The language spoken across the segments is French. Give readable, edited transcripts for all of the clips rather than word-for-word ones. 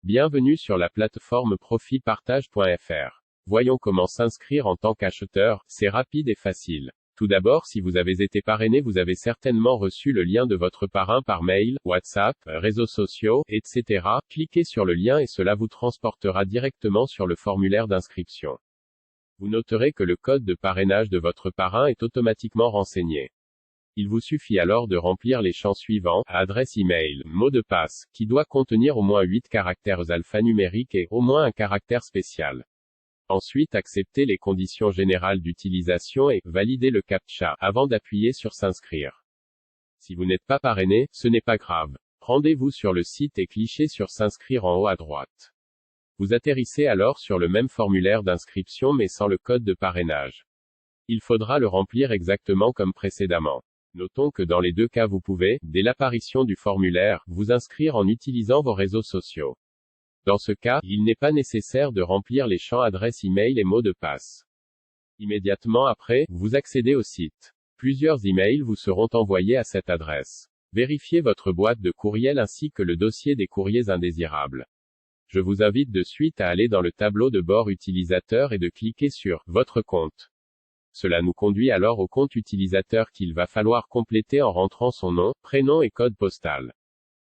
Bienvenue sur la plateforme profitpartage.fr. Voyons comment s'inscrire en tant qu'acheteur, c'est rapide et facile. Tout d'abord, si vous avez été parrainé, vous avez certainement reçu le lien de votre parrain par mail, WhatsApp, réseaux sociaux, etc. Cliquez sur le lien et cela vous transportera directement sur le formulaire d'inscription. Vous noterez que le code de parrainage de votre parrain est automatiquement renseigné. Il vous suffit alors de remplir les champs suivants, adresse email, mot de passe, qui doit contenir au moins 8 caractères alphanumériques et au moins un caractère spécial. Ensuite, acceptez les conditions générales d'utilisation et validez le CAPTCHA avant d'appuyer sur s'inscrire. Si vous n'êtes pas parrainé, ce n'est pas grave. Rendez-vous sur le site et cliquez sur s'inscrire en haut à droite. Vous atterrissez alors sur le même formulaire d'inscription mais sans le code de parrainage. Il faudra le remplir exactement comme précédemment. Notons que dans les deux cas vous pouvez, dès l'apparition du formulaire, vous inscrire en utilisant vos réseaux sociaux. Dans ce cas, il n'est pas nécessaire de remplir les champs adresse email et mot de passe. Immédiatement après, vous accédez au site. Plusieurs emails vous seront envoyés à cette adresse. Vérifiez votre boîte de courriel ainsi que le dossier des courriers indésirables. Je vous invite de suite à aller dans le tableau de bord utilisateur et de cliquer sur « Votre compte ». Cela nous conduit alors au compte utilisateur qu'il va falloir compléter en rentrant son nom, prénom et code postal.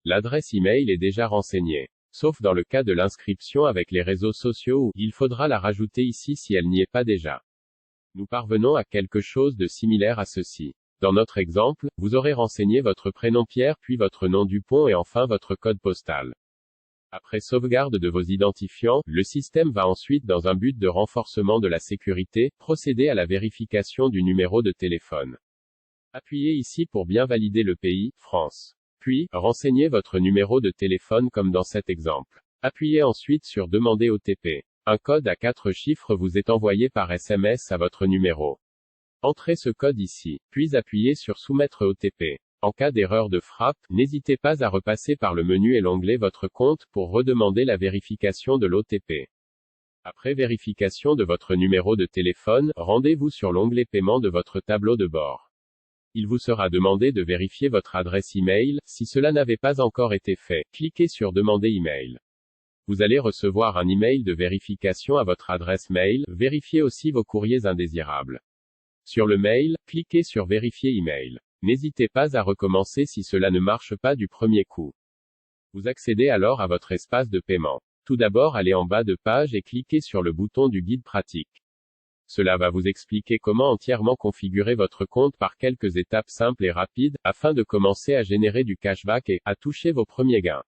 L'adresse email est déjà renseignée. Sauf dans le cas de l'inscription avec les réseaux sociaux où il faudra la rajouter ici si elle n'y est pas déjà. Nous parvenons à quelque chose de similaire à ceci. Dans notre exemple, vous aurez renseigné votre prénom Pierre puis votre nom Dupont et enfin votre code postal. Après sauvegarde de vos identifiants, le système va ensuite, dans un but de renforcement de la sécurité, procéder à la vérification du numéro de téléphone. Appuyez ici pour bien valider le pays, France. Puis, renseignez votre numéro de téléphone comme dans cet exemple. Appuyez ensuite sur Demander OTP. Un code à 4 chiffres vous est envoyé par SMS à votre numéro. Entrez ce code ici, puis appuyez sur Soumettre OTP. En cas d'erreur de frappe, n'hésitez pas à repasser par le menu et l'onglet Votre compte pour redemander la vérification de l'OTP. Après vérification de votre numéro de téléphone, rendez-vous sur l'onglet Paiement de votre tableau de bord. Il vous sera demandé de vérifier votre adresse email. Si cela n'avait pas encore été fait, cliquez sur Demander email. Vous allez recevoir un email de vérification à votre adresse mail. Vérifiez aussi vos courriers indésirables. Sur le mail, cliquez sur Vérifier email. N'hésitez pas à recommencer si cela ne marche pas du premier coup. Vous accédez alors à votre espace de paiement. Tout d'abord, allez en bas de page et cliquez sur le bouton du guide pratique. Cela va vous expliquer comment entièrement configurer votre compte par quelques étapes simples et rapides, afin de commencer à générer du cashback et à toucher vos premiers gains.